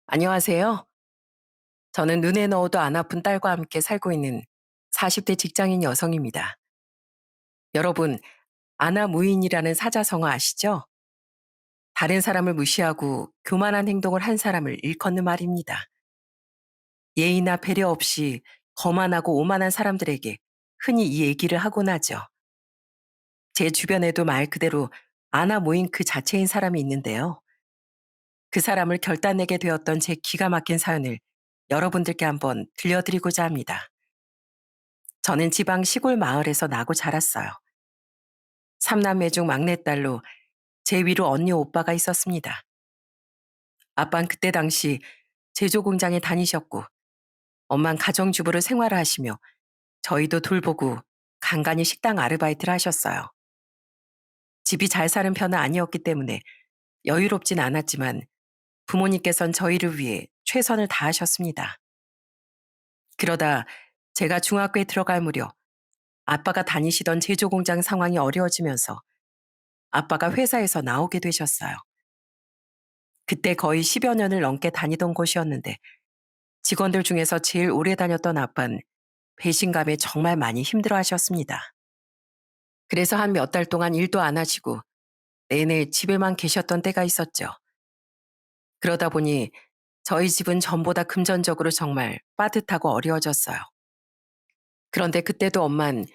안녕하세요. 저는 눈에 넣어도 안 아픈 딸과 함께 살고 있는 40대 직장인 여성입니다. 여러분, 아나무인이라는 사자성어 아시죠? 다른 사람을 무시하고 교만한 행동을 한 사람을 일컫는 말입니다. 예의나 배려 없이 거만하고 오만한 사람들에게 흔히 이 얘기를 하곤 하죠. 제 주변에도 말 그대로 아나무인 그 자체인 사람이 있는데요. 그 사람을 결단내게 되었던 제 기가 막힌 사연을 여러분들께 한번 들려드리고자 합니다. 저는 지방 시골 마을에서 나고 자랐어요. 삼남매 중 막내딸로 제 위로 언니 오빠가 있었습니다. 아빠는 그때 당시 제조 공장에 다니셨고 엄만 가정주부로 생활을 하시며 저희도 돌보고 간간히 식당 아르바이트를 하셨어요. 집이 잘 사는 편은 아니었기 때문에 여유롭진 않았지만 부모님께선 저희를 위해 최선을 다하셨습니다. 그러다 제가 중학교에 들어갈 무렵 아빠가 다니시던 제조 공장 상황이 어려워지면서 아빠가 회사에서 나오게 되셨어요. 그때 거의 10여 년을 넘게 다니던 곳이었는데 직원들 중에서 제일 오래 다녔던 아빠는 배신감에 정말 많이 힘들어 하셨습니다. 그래서 한 몇 달 동안 일도 안 하시고 내내 집에만 계셨던 때가 있었죠. 그러다 보니 저희 집은 전보다 금전적으로 정말 빠듯하고 어려워졌어요. 그런데 그때도 엄만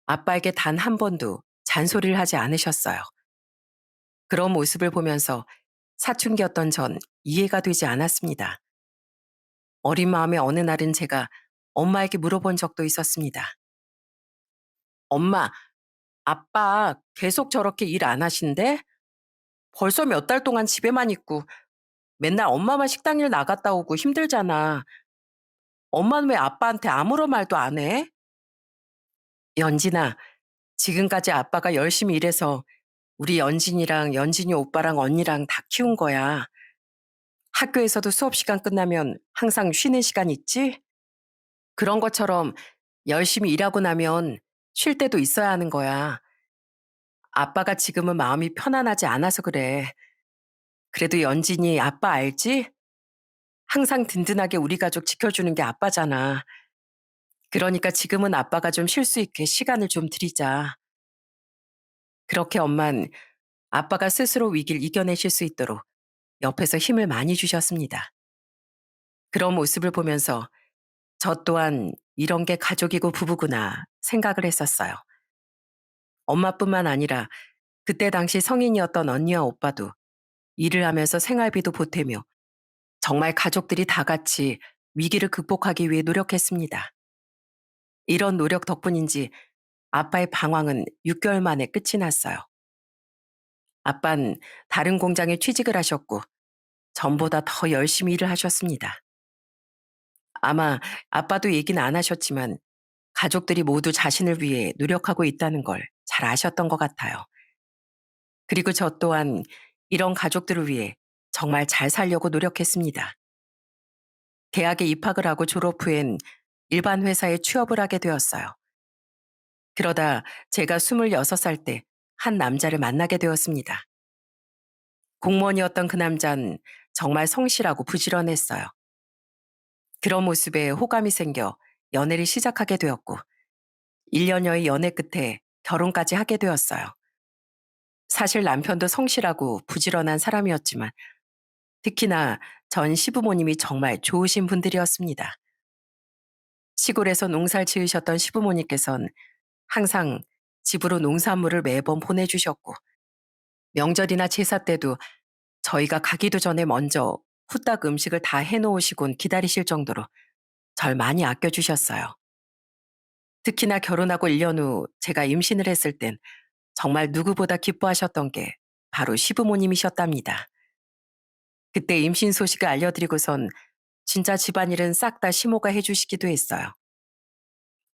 아빠에게 단 한 번도 잔소리를 하지 않으셨어요. 그런 모습을 보면서 사춘기였던 전 이해가 되지 않았습니다. 어린 마음에 어느 날은 제가 엄마에게 물어본 적도 있었습니다. 엄마, 아빠 계속 저렇게 일 안 하신대? 벌써 몇 달 동안 집에만 있고 맨날 엄마만 식당 일 나갔다 오고 힘들잖아. 엄마는 왜 아빠한테 아무런 말도 안 해? 연진아, 지금까지 아빠가 열심히 일해서 우리 연진이랑 연진이 오빠랑 언니랑 다 키운 거야. 학교에서도 수업 시간 끝나면 항상 쉬는 시간 있지? 그런 것처럼 열심히 일하고 나면 쉴 때도 있어야 하는 거야. 아빠가 지금은 마음이 편안하지 않아서 그래. 그래도 연진이 아빠 알지? 항상 든든하게 우리 가족 지켜주는 게 아빠잖아. 그러니까 지금은 아빠가 좀 쉴 수 있게 시간을 좀 드리자. 그렇게 엄만 아빠가 스스로 위기를 이겨내실 수 있도록 옆에서 힘을 많이 주셨습니다. 그런 모습을 보면서 저 또한 이런 게 가족이고 부부구나 생각을 했었어요. 엄마뿐만 아니라 그때 당시 성인이었던 언니와 오빠도 일을 하면서 생활비도 보태며 정말 가족들이 다 같이 위기를 극복하기 위해 노력했습니다. 이런 노력 덕분인지 아빠의 방황은 6개월 만에 끝이 났어요. 아빤 다른 공장에 취직을 하셨고 전보다 더 열심히 일을 하셨습니다. 아마 아빠도 얘기는 안 하셨지만 가족들이 모두 자신을 위해 노력하고 있다는 걸 잘 아셨던 것 같아요. 그리고 저 또한 이런 가족들을 위해 정말 잘 살려고 노력했습니다. 대학에 입학을 하고 졸업 후엔 일반 회사에 취업을 하게 되었어요. 그러다 제가 26살 때 한 남자를 만나게 되었습니다. 공무원이었던 그 남자는 정말 성실하고 부지런했어요. 그런 모습에 호감이 생겨 연애를 시작하게 되었고 1년여의 연애 끝에 결혼까지 하게 되었어요. 사실 남편도 성실하고 부지런한 사람이었지만 특히나 전 시부모님이 정말 좋으신 분들이었습니다. 시골에서 농사를 지으셨던 시부모님께서는 항상 집으로 농산물을 매번 보내주셨고 명절이나 제사 때도 저희가 가기도 전에 먼저 후딱 음식을 다 해놓으시곤 기다리실 정도로 절 많이 아껴주셨어요. 특히나 결혼하고 1년 후 제가 임신을 했을 땐 정말 누구보다 기뻐하셨던 게 바로 시부모님이셨답니다. 그때 임신 소식을 알려드리고선 진짜 집안일은 싹 다 시모가 해주시기도 했어요.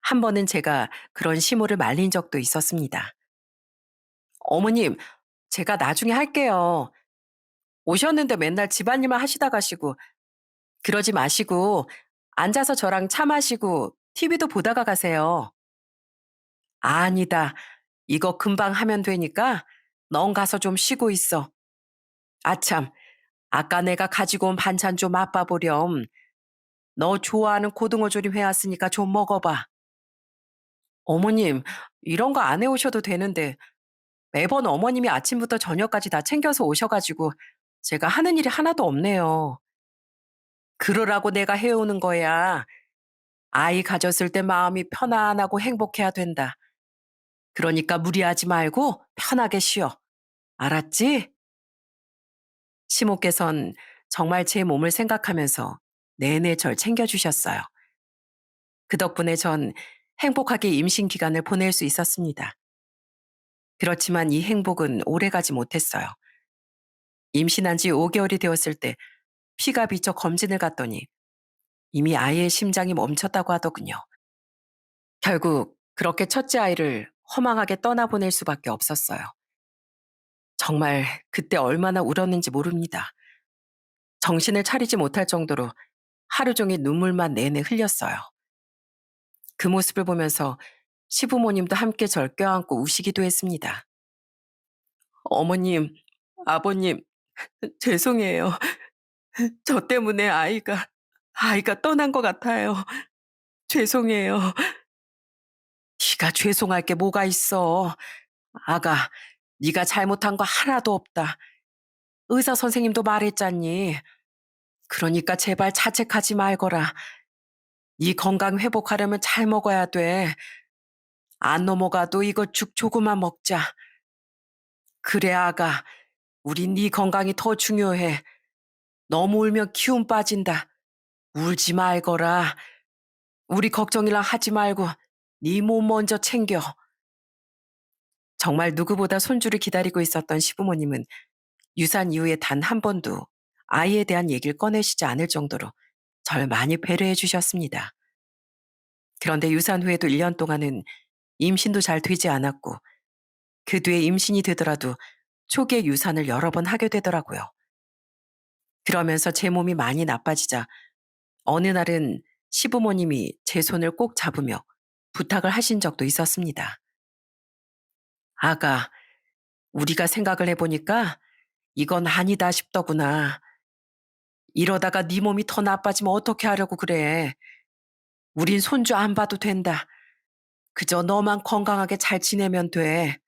한 번은 제가 그런 시모를 말린 적도 있었습니다. 어머님, 제가 나중에 할게요. 오셨는데 맨날 집안일만 하시다 가시고 그러지 마시고 앉아서 저랑 차 마시고 TV도 보다가 가세요. 아니다. 이거 금방 하면 되니까 넌 가서 좀 쉬고 있어. 아참, 아까 내가 가지고 온 반찬 좀 맛봐보렴. 너 좋아하는 고등어 조림 해왔으니까 좀 먹어봐. 어머님, 이런 거 안 해오셔도 되는데 매번 어머님이 아침부터 저녁까지 다 챙겨서 오셔가지고 제가 하는 일이 하나도 없네요. 그러라고 내가 해오는 거야. 아이 가졌을 때 마음이 편안하고 행복해야 된다. 그러니까 무리하지 말고 편하게 쉬어. 알았지? 시모께선 정말 제 몸을 생각하면서 내내 절 챙겨주셨어요. 그 덕분에 전 행복하게 임신 기간을 보낼 수 있었습니다. 그렇지만 이 행복은 오래가지 못했어요. 임신한 지 5개월이 되었을 때 피가 비쳐 검진을 갔더니 이미 아이의 심장이 멈췄다고 하더군요. 결국 그렇게 첫째 아이를 허망하게 떠나보낼 수밖에 없었어요. 정말 그때 얼마나 울었는지 모릅니다. 정신을 차리지 못할 정도로 하루 종일 눈물만 내내 흘렸어요. 그 모습을 보면서 시부모님도 함께 절 껴안고 우시기도 했습니다. 어머님, 아버님, 죄송해요. 저 때문에 아이가 떠난 것 같아요. 죄송해요. 네가 죄송할 게 뭐가 있어. 아가, 네가 잘못한 거 하나도 없다. 의사 선생님도 말했잖니. 그러니까 제발 자책하지 말거라. 네 건강 회복하려면 잘 먹어야 돼. 안 넘어가도 이거 죽 조금만 먹자. 그래 아가, 우린 네 건강이 더 중요해. 너무 울면 기운 빠진다. 울지 말거라. 우리 걱정이랑 하지 말고 네 몸 먼저 챙겨. 정말 누구보다 손주를 기다리고 있었던 시부모님은 유산 이후에 단 한 번도 아이에 대한 얘기를 꺼내시지 않을 정도로 절 많이 배려해 주셨습니다. 그런데 유산 후에도 1년 동안은 임신도 잘 되지 않았고 그 뒤에 임신이 되더라도 초기에 유산을 여러 번 하게 되더라고요. 그러면서 제 몸이 많이 나빠지자 어느 날은 시부모님이 제 손을 꼭 잡으며 부탁을 하신 적도 있었습니다. 아가, 우리가 생각을 해보니까 이건 아니다 싶더구나. 이러다가 네 몸이 더 나빠지면 어떻게 하려고 그래. 우린 손주 안 봐도 된다. 그저 너만 건강하게 잘 지내면 돼.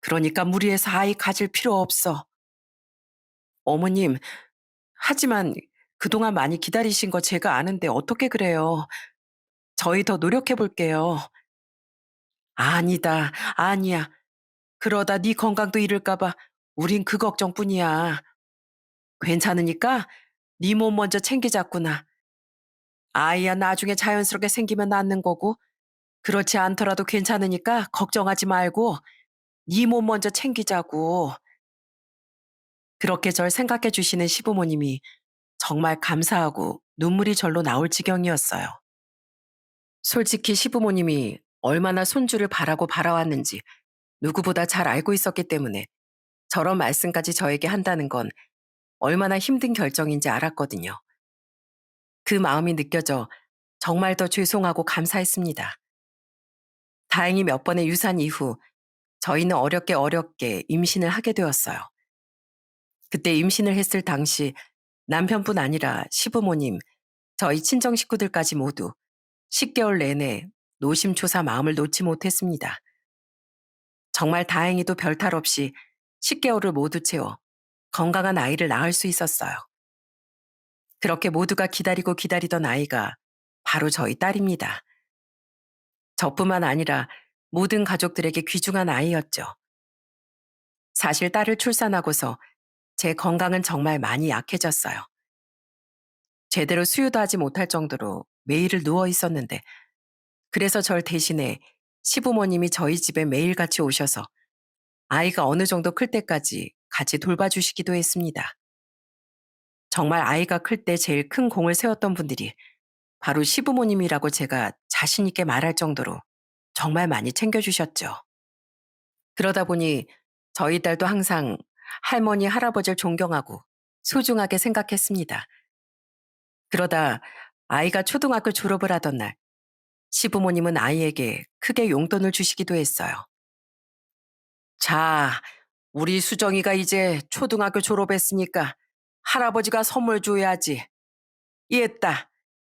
그러니까 무리해서 아이 가질 필요 없어. 어머님, 하지만 그동안 많이 기다리신 거 제가 아는데 어떻게 그래요. 저희 더 노력해 볼게요. 아니다, 아니야. 그러다 네 건강도 잃을까 봐 우린 그 걱정뿐이야. 괜찮으니까 네 몸 먼저 챙기자꾸나. 아이야 나중에 자연스럽게 생기면 낫는 거고 그렇지 않더라도 괜찮으니까 걱정하지 말고 네 몸 먼저 챙기자고. 그렇게 절 생각해 주시는 시부모님이 정말 감사하고 눈물이 절로 나올 지경이었어요. 솔직히 시부모님이 얼마나 손주를 바라고 바라왔는지 누구보다 잘 알고 있었기 때문에 저런 말씀까지 저에게 한다는 건 얼마나 힘든 결정인지 알았거든요. 그 마음이 느껴져 정말 더 죄송하고 감사했습니다. 다행히 몇 번의 유산 이후 저희는 어렵게 임신을 하게 되었어요. 그때 임신을 했을 당시 남편뿐 아니라 시부모님, 저희 친정 식구들까지 모두 10개월 내내 노심초사 마음을 놓지 못했습니다. 정말 다행히도 별탈 없이 10개월을 모두 채워 건강한 아이를 낳을 수 있었어요. 그렇게 모두가 기다리고 기다리던 아이가 바로 저희 딸입니다. 저뿐만 아니라 모든 가족들에게 귀중한 아이였죠. 사실 딸을 출산하고서 제 건강은 정말 많이 약해졌어요. 제대로 수유도 하지 못할 정도로 매일을 누워 있었는데 그래서 절 대신에 시부모님이 저희 집에 매일같이 오셔서 아이가 어느 정도 클 때까지 같이 돌봐주시기도 했습니다. 정말 아이가 클 때 제일 큰 공을 세웠던 분들이 바로 시부모님이라고 제가 자신 있게 말할 정도로 정말 많이 챙겨주셨죠. 그러다 보니 저희 딸도 항상 할머니, 할아버지를 존경하고 소중하게 생각했습니다. 그러다 아이가 초등학교 졸업을 하던 날 시부모님은 아이에게 크게 용돈을 주시기도 했어요. 자, 우리 수정이가 이제 초등학교 졸업했으니까 할아버지가 선물 줘야지. 이했다.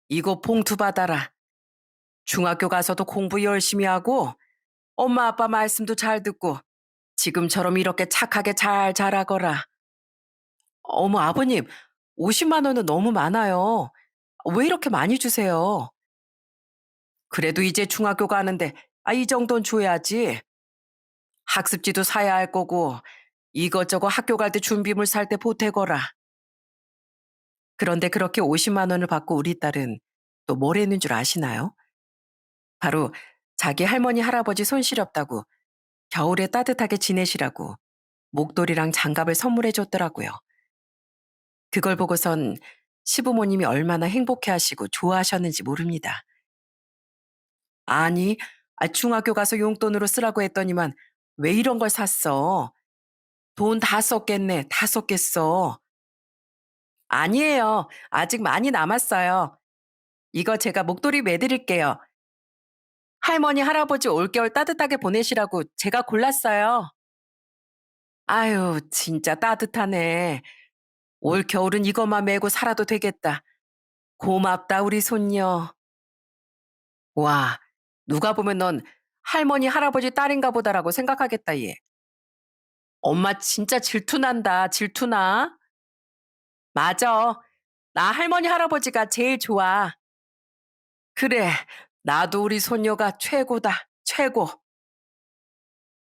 이거 봉투 받아라. 중학교 가서도 공부 열심히 하고 엄마 아빠 말씀도 잘 듣고 지금처럼 이렇게 착하게 잘 자라거라. 어머, 아버님, 50만 원은 너무 많아요. 왜 이렇게 많이 주세요? 그래도 이제 중학교 가는데, 이 정도는 줘야지. 학습지도 사야 할 거고, 이것저것 학교 갈 때 준비물 살 때 보태거라. 그런데 그렇게 50만 원을 받고 우리 딸은 또 뭘 했는 줄 아시나요? 바로 자기 할머니, 할아버지 손 시렵다고 겨울에 따뜻하게 지내시라고 목도리랑 장갑을 선물해 줬더라고요. 그걸 보고선 시부모님이 얼마나 행복해 하시고 좋아하셨는지 모릅니다. 아니, 중학교 가서 용돈으로 쓰라고 했더니만 왜 이런 걸 샀어? 돈 다 썼겠네. 다 썼겠어. 아니에요. 아직 많이 남았어요. 이거 제가 목도리 매드릴게요. 할머니, 할아버지 올겨울 따뜻하게 보내시라고 제가 골랐어요. 아유, 진짜 따뜻하네. 올 겨울은 이것만 메고 살아도 되겠다. 고맙다, 우리 손녀. 와, 누가 보면 넌 할머니, 할아버지 딸인가 보다라고 생각하겠다, 얘. 엄마 진짜 질투난다, 질투나. 맞아. 나 할머니, 할아버지가 제일 좋아. 그래, 나도 우리 손녀가 최고다, 최고.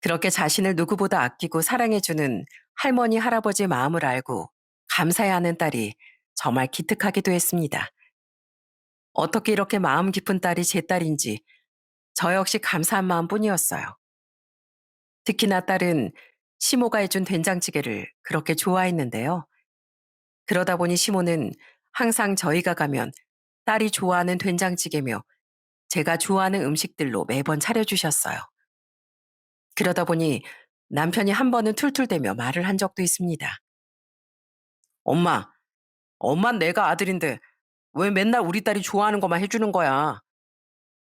그렇게 자신을 누구보다 아끼고 사랑해주는 할머니, 할아버지의 마음을 알고 감사해하는 딸이 정말 기특하기도 했습니다. 어떻게 이렇게 마음 깊은 딸이 제 딸인지 저 역시 감사한 마음뿐이었어요. 특히나 딸은 시모가 해준 된장찌개를 그렇게 좋아했는데요. 그러다 보니 시모는 항상 저희가 가면 딸이 좋아하는 된장찌개며 제가 좋아하는 음식들로 매번 차려주셨어요. 그러다 보니 남편이 한 번은 툴툴대며 말을 한 적도 있습니다. 엄마, 엄만 내가 아들인데 왜 맨날 우리 딸이 좋아하는 것만 해주는 거야?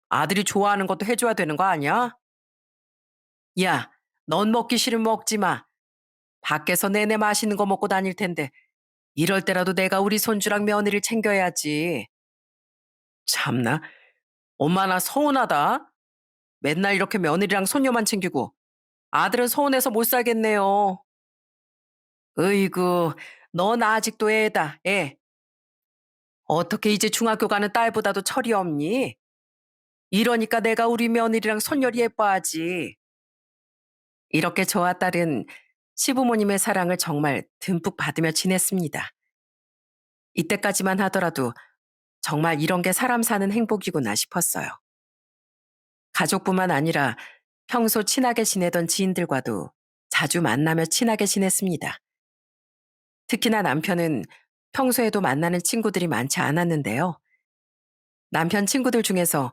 아들이 좋아하는 것도 해줘야 되는 거 아니야? 야, 넌 먹기 싫으면 먹지 마. 밖에서 내내 맛있는 거 먹고 다닐 텐데 이럴 때라도 내가 우리 손주랑 며느리를 챙겨야지. 참나, 엄마 나 서운하다. 맨날 이렇게 며느리랑 손녀만 챙기고 아들은 서운해서 못 살겠네요. 으이구, 넌 아직도 애다, 애. 어떻게 이제 중학교 가는 딸보다도 철이 없니? 이러니까 내가 우리 며느리랑 손녀를 예뻐하지. 이렇게 저와 딸은 시부모님의 사랑을 정말 듬뿍 받으며 지냈습니다. 이때까지만 하더라도 정말 이런 게 사람 사는 행복이구나 싶었어요. 가족뿐만 아니라 평소 친하게 지내던 지인들과도 자주 만나며 친하게 지냈습니다. 특히나 남편은 평소에도 만나는 친구들이 많지 않았는데요. 남편 친구들 중에서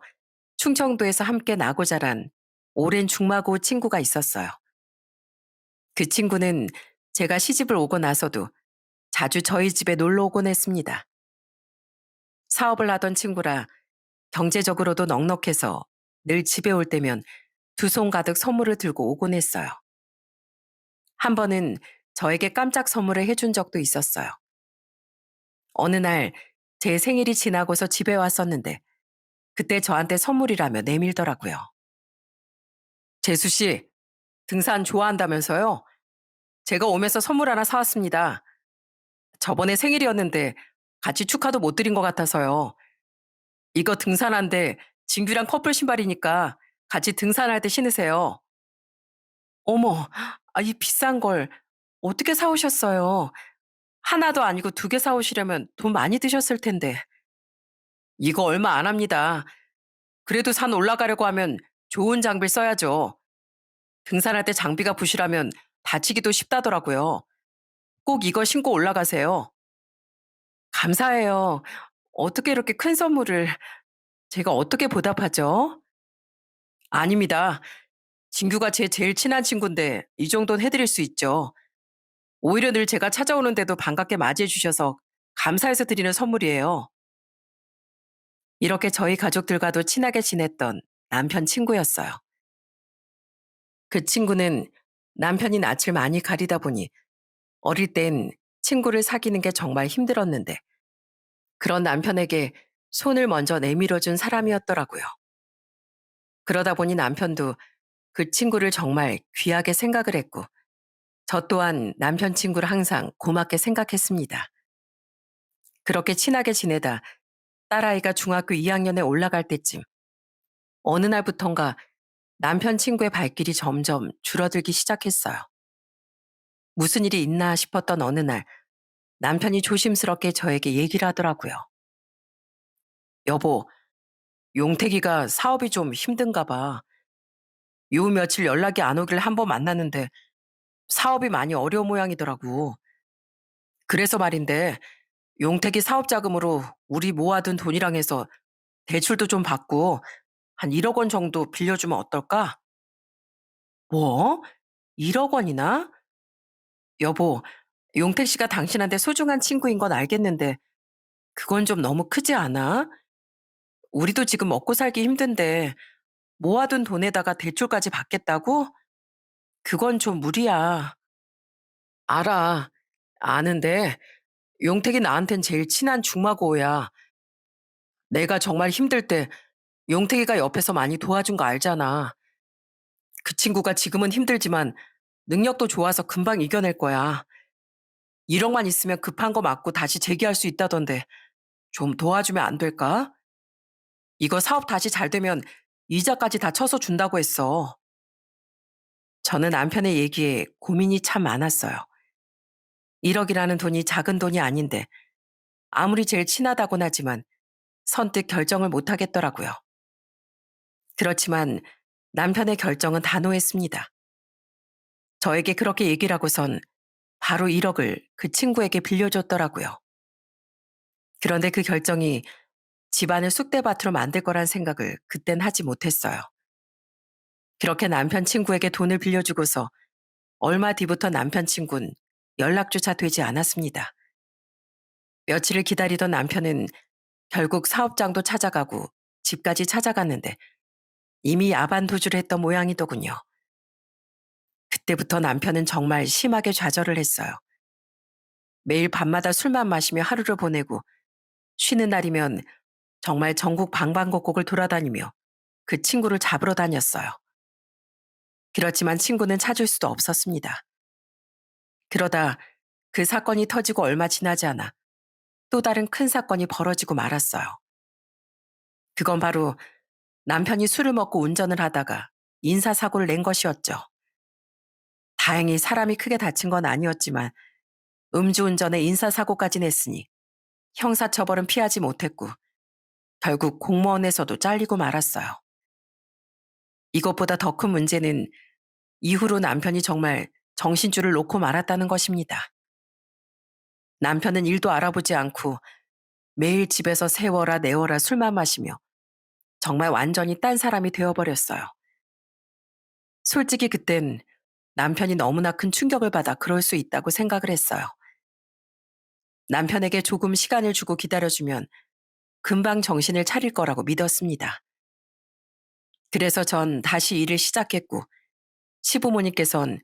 충청도에서 함께 나고 자란 오랜 중마고 친구가 있었어요. 그 친구는 제가 시집을 오고 나서도 자주 저희 집에 놀러 오곤 했습니다. 사업을 하던 친구라 경제적으로도 넉넉해서 늘 집에 올 때면 두 손 가득 선물을 들고 오곤 했어요. 한 번은 저에게 깜짝 선물을 해준 적도 있었어요. 어느 날 제 생일이 지나고서 집에 왔었는데 그때 저한테 선물이라며 내밀더라고요. 재수 씨, 등산 좋아한다면서요? 제가 오면서 선물 하나 사왔습니다. 저번에 생일이었는데 같이 축하도 못 드린 것 같아서요. 이거 등산한데 진규랑 커플 신발이니까 같이 등산할 때 신으세요. 어머, 이 비싼 걸 어떻게 사오셨어요? 하나도 아니고 두 개 사오시려면 돈 많이 드셨을 텐데. 이거 얼마 안 합니다. 그래도 산 올라가려고 하면 좋은 장비를 써야죠. 등산할 때 장비가 부실하면 다치기도 쉽다더라고요. 꼭 이거 신고 올라가세요. 감사해요. 어떻게 이렇게 큰 선물을 제가 어떻게 보답하죠? 아닙니다. 진규가 제 제일 친한 친구인데 이 정도는 해드릴 수 있죠. 오히려 늘 제가 찾아오는데도 반갑게 맞이해 주셔서 감사해서 드리는 선물이에요. 이렇게 저희 가족들과도 친하게 지냈던 남편 친구였어요. 그 친구는 남편이 낯을 많이 가리다 보니 어릴 땐 친구를 사귀는 게 정말 힘들었는데 그런 남편에게 손을 먼저 내밀어준 사람이었더라고요. 그러다 보니 남편도 그 친구를 정말 귀하게 생각을 했고 저 또한 남편 친구를 항상 고맙게 생각했습니다. 그렇게 친하게 지내다 딸아이가 중학교 2학년에 올라갈 때쯤 어느 날부턴가 남편 친구의 발길이 점점 줄어들기 시작했어요. 무슨 일이 있나 싶었던 어느 날 남편이 조심스럽게 저에게 얘기를 하더라고요. 여보, 용택이가 사업이 좀 힘든가 봐. 요 며칠 연락이 안 오길 한 번 만났는데 사업이 많이 어려운 모양이더라고. 그래서 말인데 용택이 사업 자금으로 우리 모아둔 돈이랑 해서 대출도 좀 받고 한 1억 원 정도 빌려주면 어떨까? 뭐? 1억 원이나? 여보, 용택 씨가 당신한테 소중한 친구인 건 알겠는데 그건 좀 너무 크지 않아? 우리도 지금 먹고 살기 힘든데 모아둔 돈에다가 대출까지 받겠다고? 그건 좀 무리야. 알아. 아는데 용택이 나한텐 제일 친한 중마고야. 내가 정말 힘들 때 용택이가 옆에서 많이 도와준 거 알잖아. 그 친구가 지금은 힘들지만 능력도 좋아서 금방 이겨낼 거야. 1억만 있으면 급한 거 맞고 다시 재기할 수 있다던데 좀 도와주면 안 될까? 이거 사업 다시 잘 되면 이자까지 다 쳐서 준다고 했어. 저는 남편의 얘기에 고민이 참 많았어요. 1억이라는 돈이 작은 돈이 아닌데 아무리 제일 친하다곤 하지만 선뜻 결정을 못 하겠더라고요. 그렇지만 남편의 결정은 단호했습니다. 저에게 그렇게 얘기를 하고선 바로 1억을 그 친구에게 빌려줬더라고요. 그런데 그 결정이 집안을 쑥대밭으로 만들 거란 생각을 그땐 하지 못했어요. 그렇게 남편 친구에게 돈을 빌려주고서 얼마 뒤부터 남편 친구는 연락조차 되지 않았습니다. 며칠을 기다리던 남편은 결국 사업장도 찾아가고 집까지 찾아갔는데 이미 야반도주를 했던 모양이더군요. 그때부터 남편은 정말 심하게 좌절을 했어요. 매일 밤마다 술만 마시며 하루를 보내고 쉬는 날이면 정말 전국 방방곡곡을 돌아다니며 그 친구를 잡으러 다녔어요. 그렇지만 친구는 찾을 수도 없었습니다. 그러다 그 사건이 터지고 얼마 지나지 않아 또 다른 큰 사건이 벌어지고 말았어요. 그건 바로 남편이 술을 먹고 운전을 하다가 인사사고를 낸 것이었죠. 다행히 사람이 크게 다친 건 아니었지만 음주운전에 인사사고까지 냈으니 형사처벌은 피하지 못했고 결국 공무원에서도 잘리고 말았어요. 이것보다 더 큰 문제는 이후로 남편이 정말 정신줄을 놓고 말았다는 것입니다. 남편은 일도 알아보지 않고 매일 집에서 세워라 내워라 술만 마시며 정말 완전히 딴 사람이 되어버렸어요. 솔직히 그땐 남편이 너무나 큰 충격을 받아 그럴 수 있다고 생각을 했어요. 남편에게 조금 시간을 주고 기다려주면 금방 정신을 차릴 거라고 믿었습니다. 그래서 전 다시 일을 시작했고 시부모님께선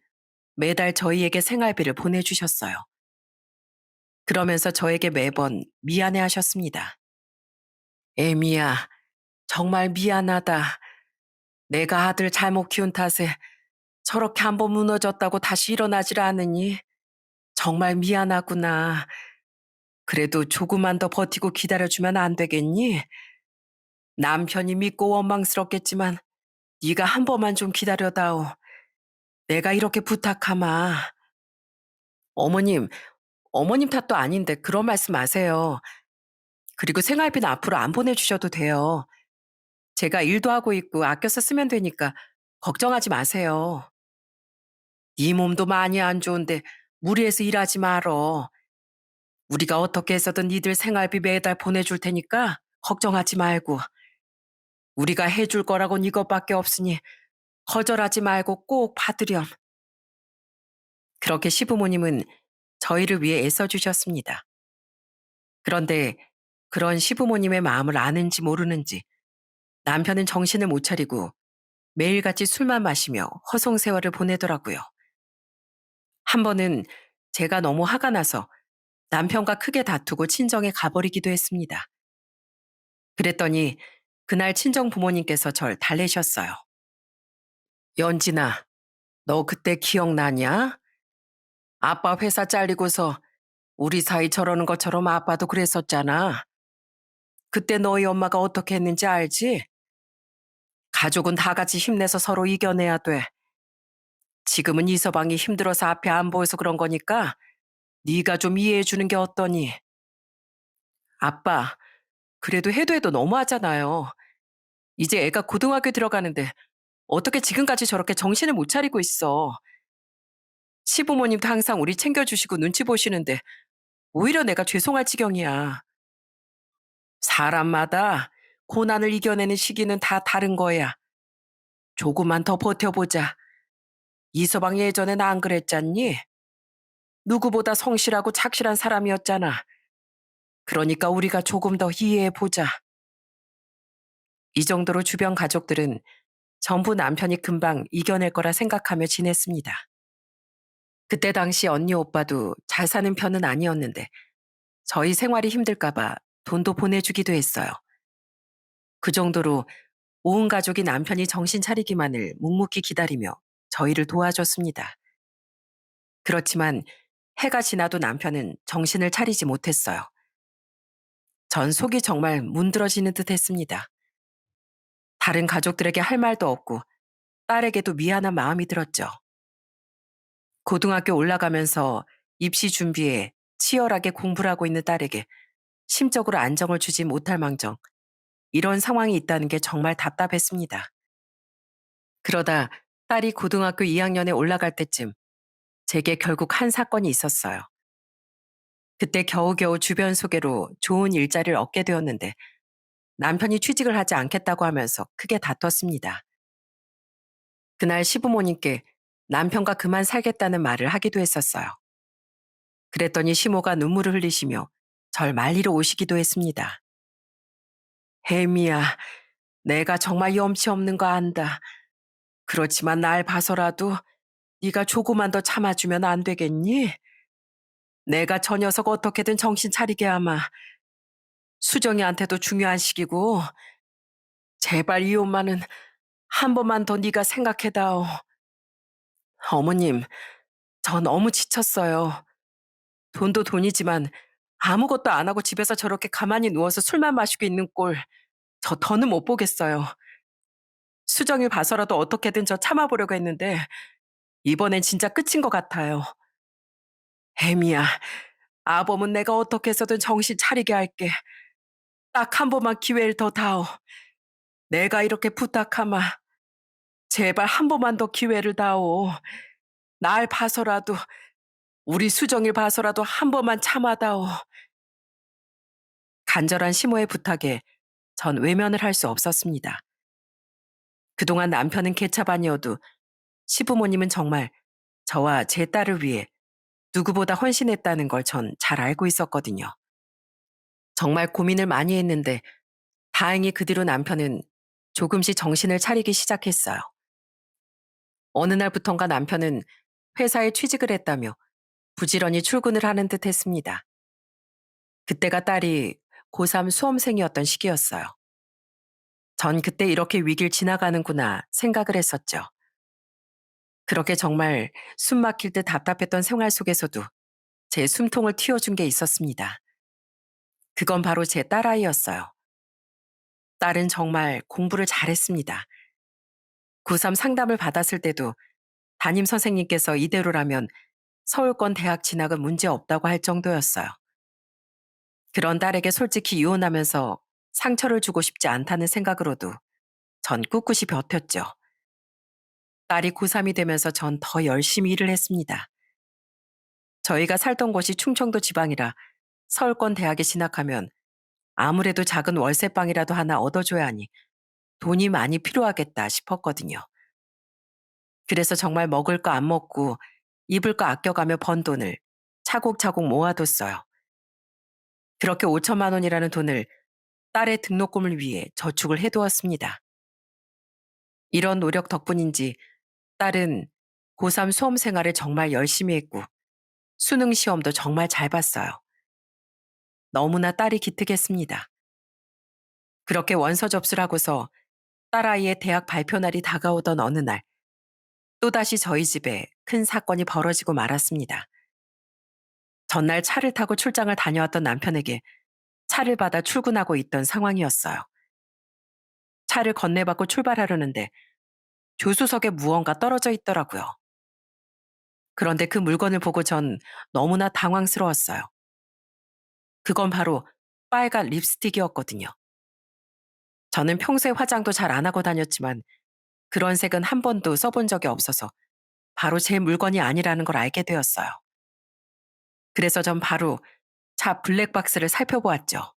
매달 저희에게 생활비를 보내주셨어요. 그러면서 저에게 매번 미안해 하셨습니다. 애미야, 정말 미안하다. 내가 아들 잘못 키운 탓에 저렇게 한번 무너졌다고 다시 일어나질 않으니 정말 미안하구나. 그래도 조금만 더 버티고 기다려주면 안 되겠니? 남편이 믿고 원망스럽겠지만 네가 한 번만 좀 기다려다오. 내가 이렇게 부탁하마. 어머님, 어머님 탓도 아닌데 그런 말씀 마세요. 그리고 생활비는 앞으로 안 보내주셔도 돼요. 제가 일도 하고 있고 아껴서 쓰면 되니까 걱정하지 마세요. 네 몸도 많이 안 좋은데 무리해서 일하지 말어. 우리가 어떻게 해서든 니들 생활비 매달 보내줄 테니까 걱정하지 말고. 우리가 해줄 거라곤 이것밖에 없으니 거절하지 말고 꼭 받으렴. 그렇게 시부모님은 저희를 위해 애써주셨습니다. 그런데 그런 시부모님의 마음을 아는지 모르는지 남편은 정신을 못 차리고 매일같이 술만 마시며 허송세월을 보내더라고요. 한 번은 제가 너무 화가 나서 남편과 크게 다투고 친정에 가버리기도 했습니다. 그랬더니 그날 친정 부모님께서 절 달래셨어요. 연진아, 너 그때 기억나냐? 아빠 회사 잘리고서 우리 사이 저러는 것처럼 아빠도 그랬었잖아. 그때 너희 엄마가 어떻게 했는지 알지? 가족은 다 같이 힘내서 서로 이겨내야 돼. 지금은 이서방이 힘들어서 앞에 안 보여서 그런 거니까 네가 좀 이해해 주는 게 어떠니? 아빠, 그래도 해도 너무하잖아요. 이제 애가 고등학교 들어가는데 어떻게 지금까지 저렇게 정신을 못 차리고 있어. 시부모님도 항상 우리 챙겨주시고 눈치 보시는데 오히려 내가 죄송할 지경이야. 사람마다 고난을 이겨내는 시기는 다 다른 거야. 조금만 더 버텨보자. 이서방 예전엔 안 그랬잖니? 누구보다 성실하고 착실한 사람이었잖아. 그러니까 우리가 조금 더 이해해보자. 이 정도로 주변 가족들은 전부 남편이 금방 이겨낼 거라 생각하며 지냈습니다. 그때 당시 언니 오빠도 잘 사는 편은 아니었는데 저희 생활이 힘들까봐 돈도 보내주기도 했어요. 그 정도로 온 가족이 남편이 정신 차리기만을 묵묵히 기다리며 저희를 도와줬습니다. 그렇지만 해가 지나도 남편은 정신을 차리지 못했어요. 전 속이 정말 문드러지는 듯 했습니다. 다른 가족들에게 할 말도 없고 딸에게도 미안한 마음이 들었죠. 고등학교 올라가면서 입시 준비에 치열하게 공부를 하고 있는 딸에게 심적으로 안정을 주지 못할 망정, 이런 상황이 있다는 게 정말 답답했습니다. 그러다 딸이 고등학교 2학년에 올라갈 때쯤 제게 결국 한 사건이 있었어요. 그때 겨우겨우 주변 소개로 좋은 일자리를 얻게 되었는데 남편이 취직을 하지 않겠다고 하면서 크게 다퉜습니다. 그날 시부모님께 남편과 그만 살겠다는 말을 하기도 했었어요. 그랬더니 시모가 눈물을 흘리시며 절 말리러 오시기도 했습니다. 혜미야, 내가 정말 염치 없는 거 안다. 그렇지만 날 봐서라도 네가 조금만 더 참아주면 안 되겠니? 내가 저 녀석 어떻게든 정신 차리게 하마. 수정이한테도 중요한 시기고 제발 이 엄마는 한 번만 더 네가 생각해다오. 어머님, 저 너무 지쳤어요. 돈도 돈이지만 아무것도 안 하고 집에서 저렇게 가만히 누워서 술만 마시고 있는 꼴, 저 더는 못 보겠어요. 수정이 봐서라도 어떻게든 저 참아보려고 했는데 이번엔 진짜 끝인 것 같아요. 혜미야, 아범은 내가 어떻게 해서든 정신 차리게 할게. 딱 한 번만 기회를 더 다오. 내가 이렇게 부탁하마. 제발 한 번만 더 기회를 다오. 날 봐서라도, 우리 수정일 봐서라도 한 번만 참아다오. 간절한 시모의 부탁에 전 외면을 할 수 없었습니다. 그동안 남편은 개차반이어도 시부모님은 정말 저와 제 딸을 위해 누구보다 헌신했다는 걸 전 잘 알고 있었거든요. 정말 고민을 많이 했는데 다행히 그 뒤로 남편은 조금씩 정신을 차리기 시작했어요. 어느 날부턴가 남편은 회사에 취직을 했다며 부지런히 출근을 하는 듯 했습니다. 그때가 딸이 고3 수험생이었던 시기였어요. 전 그때 이렇게 위기를 지나가는구나 생각을 했었죠. 그렇게 정말 숨 막힐 듯 답답했던 생활 속에서도 제 숨통을 틔워준 게 있었습니다. 그건 바로 제 딸아이였어요. 딸은 정말 공부를 잘했습니다. 고3 상담을 받았을 때도 담임 선생님께서 이대로라면 서울권 대학 진학은 문제 없다고 할 정도였어요. 그런 딸에게 솔직히 이혼하면서 상처를 주고 싶지 않다는 생각으로도 전 꿋꿋이 버텼죠. 딸이 고3이 되면서 전 더 열심히 일을 했습니다. 저희가 살던 곳이 충청도 지방이라 서울권 대학에 진학하면 아무래도 작은 월세방이라도 하나 얻어줘야 하니 돈이 많이 필요하겠다 싶었거든요. 그래서 정말 먹을 거 안 먹고 입을 거 아껴가며 번 돈을 차곡차곡 모아뒀어요. 그렇게 5천만 원이라는 돈을 딸의 등록금을 위해 저축을 해두었습니다. 이런 노력 덕분인지 딸은 고3 수험 생활을 정말 열심히 했고 수능 시험도 정말 잘 봤어요. 너무나 딸이 기특했습니다. 그렇게 원서 접수를 하고서 딸아이의 대학 발표 날이 다가오던 어느 날, 또다시 저희 집에 큰 사건이 벌어지고 말았습니다. 전날 차를 타고 출장을 다녀왔던 남편에게 차를 받아 출근하고 있던 상황이었어요. 차를 건네받고 출발하려는데 조수석에 무언가 떨어져 있더라고요. 그런데 그 물건을 보고 전 너무나 당황스러웠어요. 그건 바로 빨간 립스틱이었거든요. 저는 평소에 화장도 잘 안 하고 다녔지만 그런 색은 한 번도 써본 적이 없어서 바로 제 물건이 아니라는 걸 알게 되었어요. 그래서 전 바로 차 블랙박스를 살펴보았죠.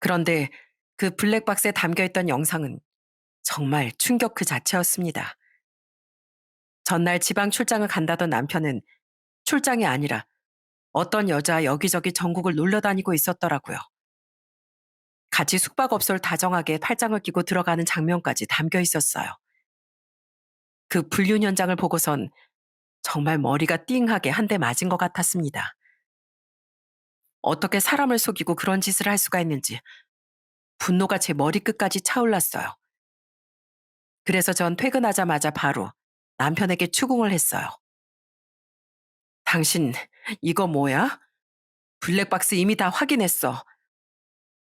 그런데 그 블랙박스에 담겨 있던 영상은 정말 충격 그 자체였습니다. 전날 지방 출장을 간다던 남편은 출장이 아니라 어떤 여자 여기저기 전국을 놀러 다니고 있었더라고요. 같이 숙박업소를 다정하게 팔짱을 끼고 들어가는 장면까지 담겨 있었어요. 그 불륜 현장을 보고선 정말 머리가 띵하게 한 대 맞은 것 같았습니다. 어떻게 사람을 속이고 그런 짓을 할 수가 있는지 분노가 제 머리끝까지 차올랐어요. 그래서 전 퇴근하자마자 바로 남편에게 추궁을 했어요. 당신, 이거 뭐야? 블랙박스 이미 다 확인했어.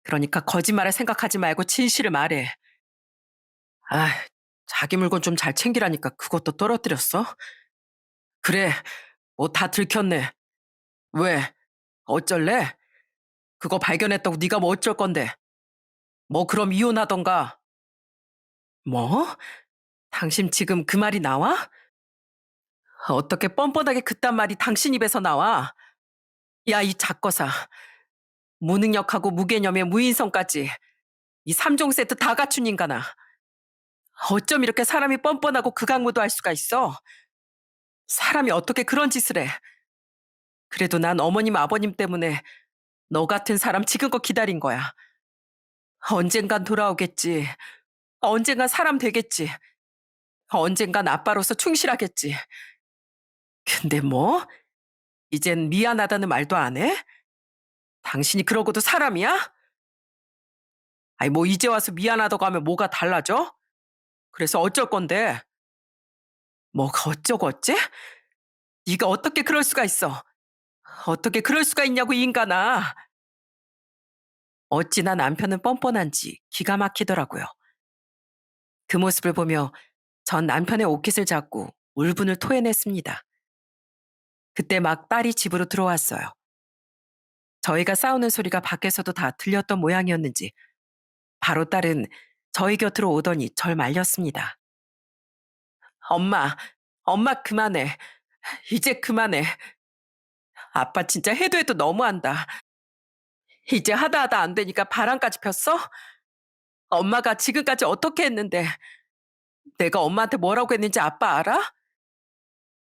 그러니까 거짓말을 생각하지 말고 진실을 말해. 아, 자기 물건 좀 잘 챙기라니까 그것도 떨어뜨렸어? 그래, 뭐 다 들켰네. 왜? 어쩔래? 그거 발견했다고 네가 뭐 어쩔 건데? 뭐 그럼 이혼하던가. 뭐? 당신 지금 그 말이 나와? 어떻게 뻔뻔하게 그딴 말이 당신 입에서 나와? 야, 이 작거사. 무능력하고 무개념의 무인성까지. 이 3종 세트 다 갖춘 인간아. 어쩜 이렇게 사람이 뻔뻔하고 극악무도할 수가 있어? 사람이 어떻게 그런 짓을 해? 그래도 난 어머님 아버님 때문에 너 같은 사람 지금껏 기다린 거야. 언젠간 돌아오겠지. 언젠간 사람 되겠지. 언젠간 아빠로서 충실하겠지. 근데 뭐? 이젠 미안하다는 말도 안 해? 당신이 그러고도 사람이야? 아니 뭐 이제 와서 미안하다고 하면 뭐가 달라져? 그래서 어쩔 건데? 뭐가 어쩌고 어째? 네가 어떻게 그럴 수가 있어? 어떻게 그럴 수가 있냐고 이 인간아. 어찌나 남편은 뻔뻔한지 기가 막히더라고요. 그 모습을 보며 전 남편의 옷깃을 잡고 울분을 토해냈습니다. 그때 막 딸이 집으로 들어왔어요. 저희가 싸우는 소리가 밖에서도 다 들렸던 모양이었는지 바로 딸은 저희 곁으로 오더니 절 말렸습니다. 엄마, 엄마 그만해. 이제 그만해. 아빠 진짜 해도 해도 너무한다. 이제 하다 하다 안 되니까 바람까지 폈어? 엄마가 지금까지 어떻게 했는데 내가 엄마한테 뭐라고 했는지 아빠 알아?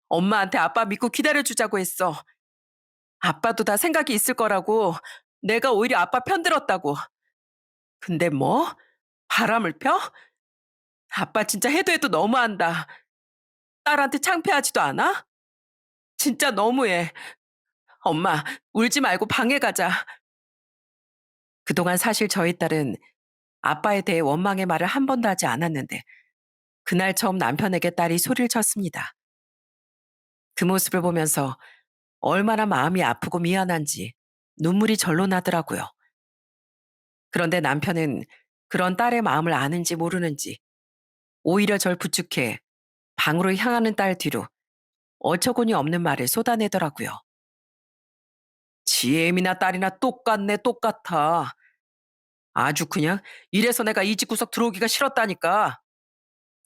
엄마한테 아빠 믿고 기다려주자고 했어. 아빠도 다 생각이 있을 거라고. 내가 오히려 아빠 편들었다고. 근데 뭐? 바람을 펴? 아빠 진짜 해도 해도 너무한다. 딸한테 창피하지도 않아? 진짜 너무해. 엄마, 울지 말고 방에 가자. 그동안 사실 저희 딸은 아빠에 대해 원망의 말을 한 번도 하지 않았는데 그날 처음 남편에게 딸이 소리를 쳤습니다. 그 모습을 보면서 얼마나 마음이 아프고 미안한지 눈물이 절로 나더라고요. 그런데 남편은 그런 딸의 마음을 아는지 모르는지 오히려 절 부축해 방으로 향하는 딸 뒤로 어처구니 없는 말을 쏟아내더라고요. 지 애미나 딸이나 똑같네 똑같아. 아주 그냥 이래서 내가 이 집 구석 들어오기가 싫었다니까.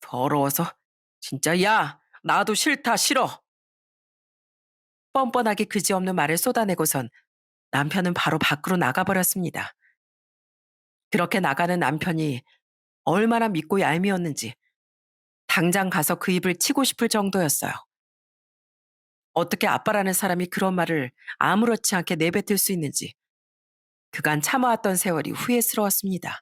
더러워서 진짜 야 나도 싫다 싫어. 뻔뻔하게 그지없는 말을 쏟아내고선 남편은 바로 밖으로 나가버렸습니다. 그렇게 나가는 남편이 얼마나 믿고 얄미웠는지 당장 가서 그 입을 치고 싶을 정도였어요. 어떻게 아빠라는 사람이 그런 말을 아무렇지 않게 내뱉을 수 있는지 그간 참아왔던 세월이 후회스러웠습니다.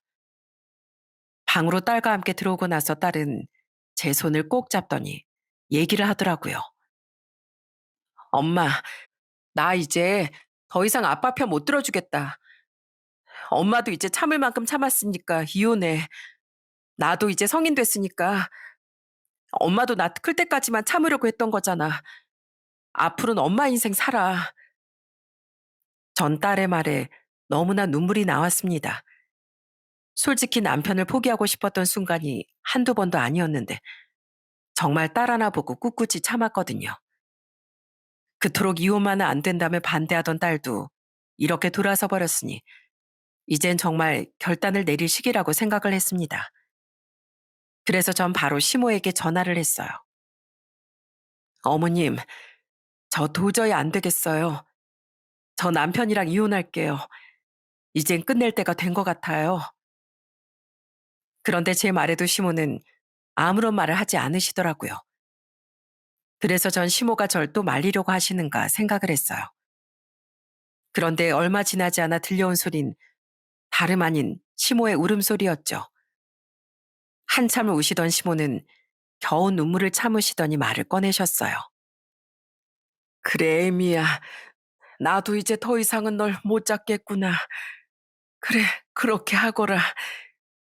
방으로 딸과 함께 들어오고 나서 딸은 제 손을 꼭 잡더니 얘기를 하더라고요. 엄마, 나 이제 더 이상 아빠 편 못 들어주겠다. 엄마도 이제 참을 만큼 참았으니까 이혼해. 나도 이제 성인 됐으니까 엄마도 나 클 때까지만 참으려고 했던 거잖아. 앞으로는 엄마 인생 살아. 전 딸의 말에 너무나 눈물이 나왔습니다. 솔직히 남편을 포기하고 싶었던 순간이 한두 번도 아니었는데 정말 딸 하나 보고 꿋꿋이 참았거든요. 그토록 이혼만은 안 된다며 반대하던 딸도 이렇게 돌아서 버렸으니 이젠 정말 결단을 내릴 시기라고 생각을 했습니다. 그래서 전 바로 시모에게 전화를 했어요. 어머님, 저 도저히 안 되겠어요. 저 남편이랑 이혼할게요. 이젠 끝낼 때가 된 것 같아요. 그런데 제 말에도 시모는 아무런 말을 하지 않으시더라고요. 그래서 전 시모가 절 또 말리려고 하시는가 생각을 했어요. 그런데 얼마 지나지 않아 들려온 소린 다름 아닌 시모의 울음소리였죠. 한참을 우시던 시모는 겨우 눈물을 참으시더니 말을 꺼내셨어요. 그래, 에미야. 나도 이제 더 이상은 널 못 잡겠구나. 그래, 그렇게 하거라.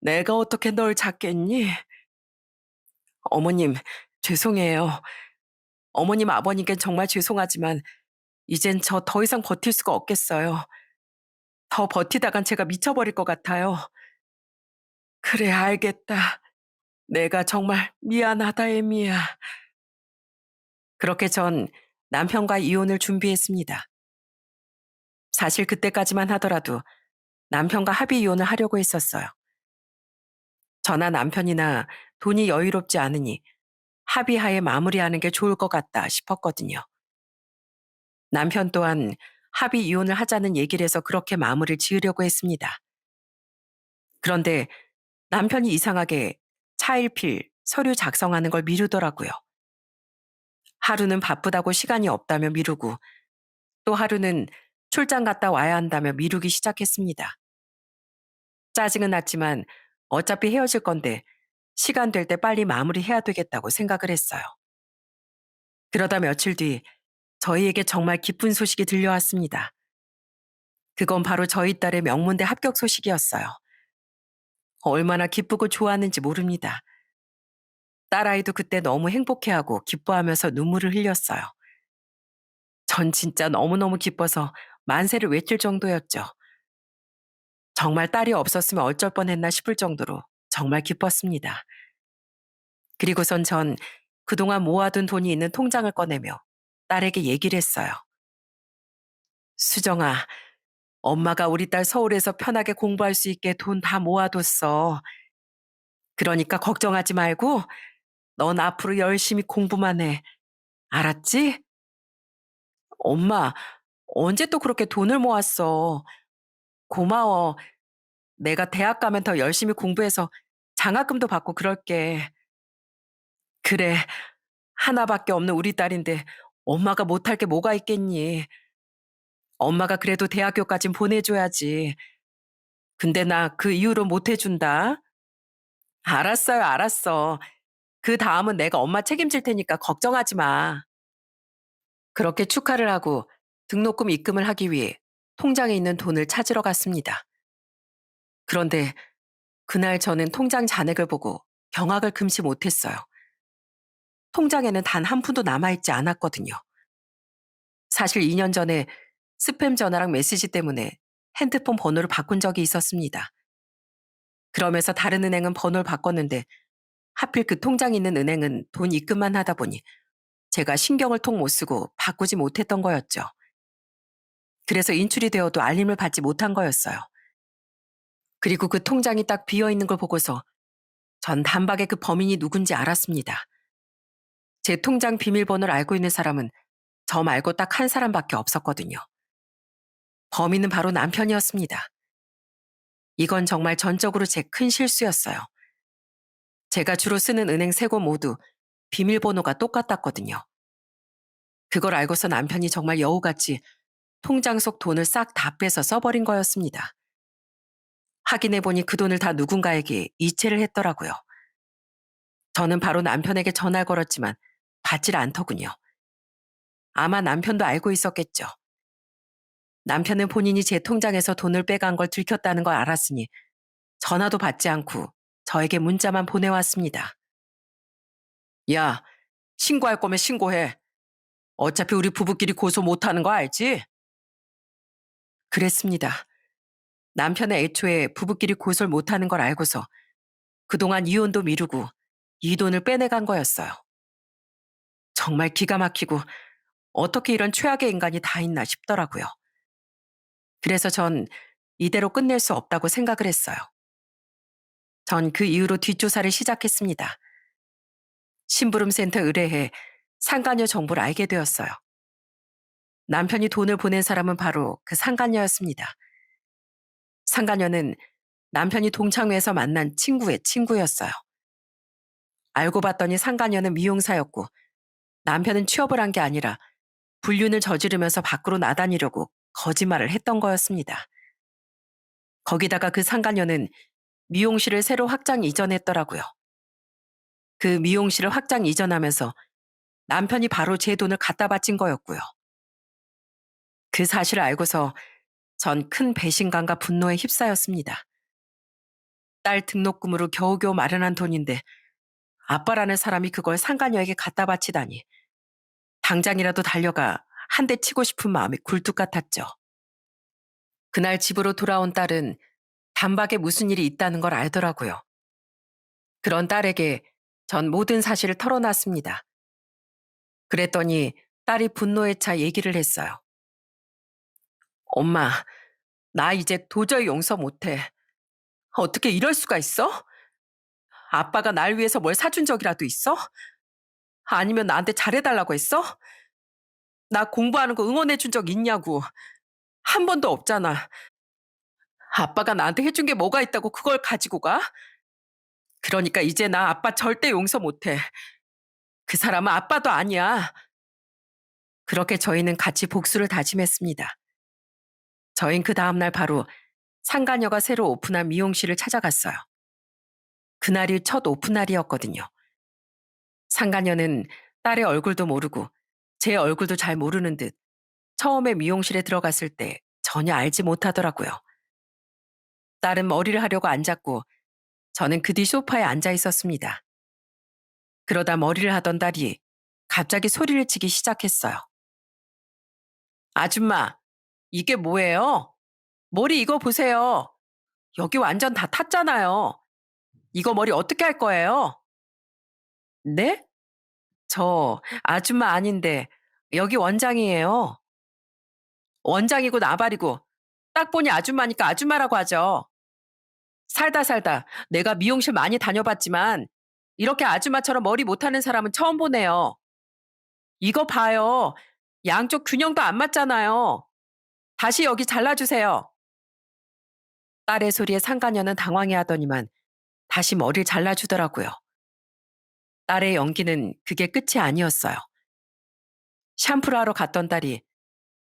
내가 어떻게 널 잡겠니? 어머님, 죄송해요. 어머님, 아버님께 정말 죄송하지만 이젠 저 더 이상 버틸 수가 없겠어요. 더 버티다간 제가 미쳐버릴 것 같아요. 그래, 알겠다. 내가 정말 미안하다, 에미야. 그렇게 전 남편과 이혼을 준비했습니다. 사실 그때까지만 하더라도 남편과 합의 이혼을 하려고 했었어요. 저나 남편이나 돈이 여유롭지 않으니 합의하에 마무리하는 게 좋을 것 같다 싶었거든요. 남편 또한 합의 이혼을 하자는 얘기를 해서 그렇게 마무리를 지으려고 했습니다. 그런데 남편이 이상하게 차일필 서류 작성하는 걸 미루더라고요. 하루는 바쁘다고 시간이 없다며 미루고 또 하루는 출장 갔다 와야 한다며 미루기 시작했습니다. 짜증은 났지만 어차피 헤어질 건데 시간 될 때 빨리 마무리해야 되겠다고 생각을 했어요. 그러다 며칠 뒤 저희에게 정말 기쁜 소식이 들려왔습니다. 그건 바로 저희 딸의 명문대 합격 소식이었어요. 얼마나 기쁘고 좋아하는지 모릅니다. 딸아이도 그때 너무 행복해하고 기뻐하면서 눈물을 흘렸어요. 전 진짜 너무너무 기뻐서 만세를 외칠 정도였죠. 정말 딸이 없었으면 어쩔 뻔했나 싶을 정도로 정말 기뻤습니다. 그리고선 전 그동안 모아둔 돈이 있는 통장을 꺼내며 딸에게 얘기를 했어요. 수정아, 엄마가 우리 딸 서울에서 편하게 공부할 수 있게 돈 다 모아뒀어. 그러니까 걱정하지 말고 넌 앞으로 열심히 공부만 해. 알았지? 엄마, 언제 또 그렇게 돈을 모았어? 고마워. 내가 대학 가면 더 열심히 공부해서 장학금도 받고 그럴게. 그래, 하나밖에 없는 우리 딸인데 엄마가 못할 게 뭐가 있겠니? 엄마가 그래도 대학교까진 보내줘야지. 근데 나 그 이후로 못 해준다. 알았어요, 알았어. 그 다음은 내가 엄마 책임질 테니까 걱정하지 마. 그렇게 축하를 하고 등록금 입금을 하기 위해 통장에 있는 돈을 찾으러 갔습니다. 그런데 그날 저는 통장 잔액을 보고 경악을 금치 못했어요. 통장에는 단 한 푼도 남아있지 않았거든요. 사실 2년 전에 스팸 전화랑 메시지 때문에 핸드폰 번호를 바꾼 적이 있었습니다. 그러면서 다른 은행은 번호를 바꿨는데 하필 그 통장 있는 은행은 돈 입금만 하다 보니 제가 신경을 통 못 쓰고 바꾸지 못했던 거였죠. 그래서 인출이 되어도 알림을 받지 못한 거였어요. 그리고 그 통장이 딱 비어 있는 걸 보고서 전 단박에 그 범인이 누군지 알았습니다. 제 통장 비밀번호를 알고 있는 사람은 저 말고 딱 한 사람밖에 없었거든요. 범인은 바로 남편이었습니다. 이건 정말 전적으로 제 큰 실수였어요. 제가 주로 쓰는 은행 세 곳 모두 비밀번호가 똑같았거든요. 그걸 알고서 남편이 정말 여우같이 통장 속 돈을 싹 다 빼서 써버린 거였습니다. 확인해보니 그 돈을 다 누군가에게 이체를 했더라고요. 저는 바로 남편에게 전화를 걸었지만 받질 않더군요. 아마 남편도 알고 있었겠죠. 남편은 본인이 제 통장에서 돈을 빼간 걸 들켰다는 걸 알았으니 전화도 받지 않고 저에게 문자만 보내왔습니다. 야, 신고할 거면 신고해. 어차피 우리 부부끼리 고소 못하는 거 알지? 그랬습니다. 남편은 애초에 부부끼리 고소를 못하는 걸 알고서 그동안 이혼도 미루고 이 돈을 빼내간 거였어요. 정말 기가 막히고 어떻게 이런 최악의 인간이 다 있나 싶더라고요. 그래서 전 이대로 끝낼 수 없다고 생각을 했어요. 전 그 이후로 뒷조사를 시작했습니다. 심부름센터 의뢰해 상간녀 정보를 알게 되었어요. 남편이 돈을 보낸 사람은 바로 그 상간녀였습니다. 상간녀는 남편이 동창회에서 만난 친구의 친구였어요. 알고 봤더니 상간녀는 미용사였고 남편은 취업을 한 게 아니라 불륜을 저지르면서 밖으로 나다니려고 거짓말을 했던 거였습니다. 거기다가 그 상간녀는 미용실을 새로 확장 이전했더라고요. 그 미용실을 확장 이전하면서 남편이 바로 제 돈을 갖다 바친 거였고요. 그 사실을 알고서 전 큰 배신감과 분노에 휩싸였습니다. 딸 등록금으로 겨우겨우 마련한 돈인데 아빠라는 사람이 그걸 상간녀에게 갖다 바치다니. 당장이라도 달려가 한 대 치고 싶은 마음이 굴뚝 같았죠. 그날 집으로 돌아온 딸은 단박에 무슨 일이 있다는 걸 알더라고요. 그런 딸에게 전 모든 사실을 털어놨습니다. 그랬더니 딸이 분노에 차 얘기를 했어요. 엄마, 나 이제 도저히 용서 못해. 어떻게 이럴 수가 있어? 아빠가 날 위해서 뭘 사준 적이라도 있어? 아니면 나한테 잘해달라고 했어? 나 공부하는 거 응원해준 적 있냐고. 한 번도 없잖아. 아빠가 나한테 해준 게 뭐가 있다고 그걸 가지고 가? 그러니까 이제 나 아빠 절대 용서 못해. 그 사람은 아빠도 아니야. 그렇게 저희는 같이 복수를 다짐했습니다. 저희는 그 다음날 바로 상가녀가 새로 오픈한 미용실을 찾아갔어요. 그날이 첫 오픈날이었거든요. 상가녀는 딸의 얼굴도 모르고 제 얼굴도 잘 모르는 듯 처음에 미용실에 들어갔을 때 전혀 알지 못하더라고요. 딸은 머리를 하려고 앉았고 저는 그 뒤 소파에 앉아 있었습니다. 그러다 머리를 하던 딸이 갑자기 소리를 치기 시작했어요. 아줌마, 이게 뭐예요? 머리 이거 보세요. 여기 완전 다 탔잖아요. 이거 머리 어떻게 할 거예요? 네? 저 아줌마 아닌데 여기 원장이에요. 원장이고 나발이고 딱 보니 아줌마니까 아줌마라고 하죠. 살다 살다 내가 미용실 많이 다녀봤지만 이렇게 아줌마처럼 머리 못하는 사람은 처음 보네요. 이거 봐요. 양쪽 균형도 안 맞잖아요. 다시 여기 잘라주세요. 딸의 소리에 상가녀는 당황해 하더니만 다시 머리를 잘라주더라고요. 딸의 연기는 그게 끝이 아니었어요. 샴푸를 하러 갔던 딸이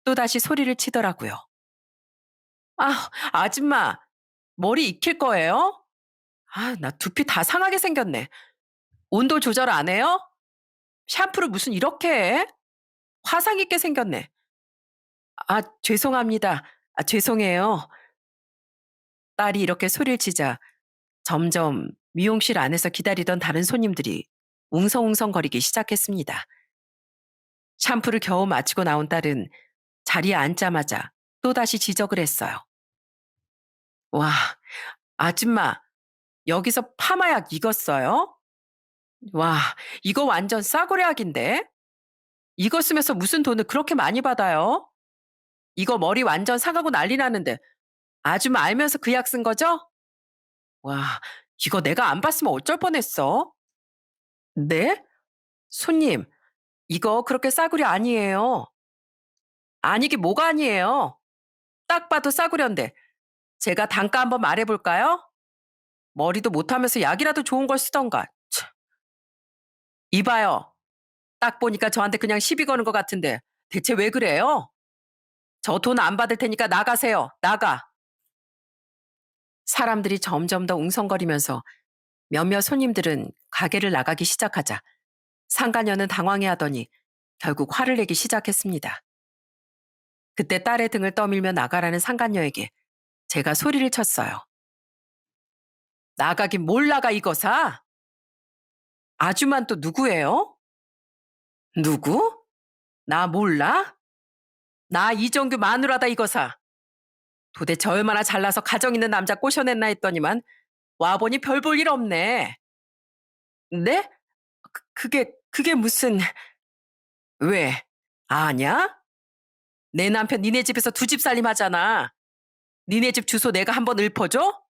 또다시 소리를 치더라고요. 아, 아줌마, 머리 익힐 거예요? 아, 나 두피 다 상하게 생겼네. 온도 조절 안 해요? 샴푸를 무슨 이렇게 해? 화상 입게 생겼네. 아, 죄송합니다. 아, 죄송해요. 딸이 이렇게 소리를 치자 점점 미용실 안에서 기다리던 다른 손님들이 웅성웅성거리기 시작했습니다. 샴푸를 겨우 마치고 나온 딸은 자리에 앉자마자 또다시 지적을 했어요. 와, 아줌마, 여기서 파마약 익었어요? 와, 이거 완전 싸구려약인데? 이거 쓰면서 무슨 돈을 그렇게 많이 받아요? 이거 머리 완전 상하고 난리 나는데 아줌마 알면서 그 약 쓴 거죠? 와, 이거 내가 안 봤으면 어쩔 뻔했어. 네? 손님, 이거 그렇게 싸구려 아니에요. 아니게 뭐가 아니에요. 딱 봐도 싸구려인데 제가 단가 한번 말해볼까요? 머리도 못하면서 약이라도 좋은 걸 쓰던가. 참. 이봐요. 딱 보니까 저한테 그냥 시비 거는 것 같은데 대체 왜 그래요? 저 돈 안 받을 테니까 나가세요. 나가. 사람들이 점점 더 웅성거리면서 몇몇 손님들은 가게를 나가기 시작하자 상가녀는 당황해하더니 결국 화를 내기 시작했습니다. 그때 딸의 등을 떠밀며 나가라는 상간녀에게 제가 소리를 쳤어요. 나가긴 뭘 나가 이거사? 아줌만 또 누구예요? 누구? 나 몰라? 나 이정규 마누라다 이거사. 도대체 얼마나 잘나서 가정 있는 남자 꼬셔냈나 했더니만 와보니 별 볼 일 없네. 네? 그게 무슨... 왜? 아냐? 내 남편 니네 집에서 두 집 살림 하잖아. 니네 집 주소 내가 한번 읊어줘?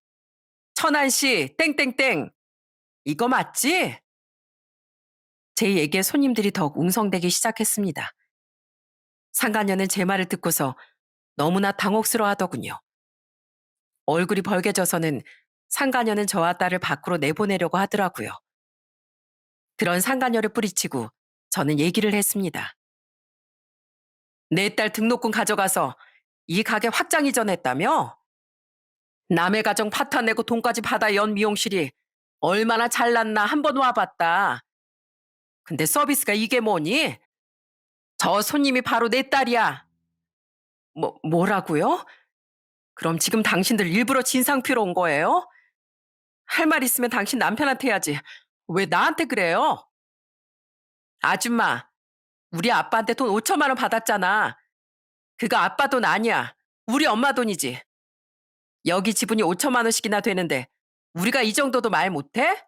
천안시 땡땡땡. 이거 맞지? 제 얘기에 손님들이 더욱 웅성대기 시작했습니다. 상간녀는 제 말을 듣고서 너무나 당혹스러워 하더군요. 얼굴이 벌개져서는 상간녀는 저와 딸을 밖으로 내보내려고 하더라고요. 그런 상간녀를 뿌리치고 저는 얘기를 했습니다. 내 딸 등록금 가져가서 이 가게 확장 이전했다며? 남의 가정 파탄내고 돈까지 받아 연 미용실이 얼마나 잘났나 한번 와봤다. 근데 서비스가 이게 뭐니? 저 손님이 바로 내 딸이야. 뭐라고요? 그럼 지금 당신들 일부러 진상 피러 온 거예요? 할 말 있으면 당신 남편한테 해야지. 왜 나한테 그래요? 아줌마, 우리 아빠한테 돈 5천만 원 받았잖아. 그거 아빠 돈 아니야. 우리 엄마 돈이지. 여기 지분이 5천만 원씩이나 되는데 우리가 이 정도도 말 못해?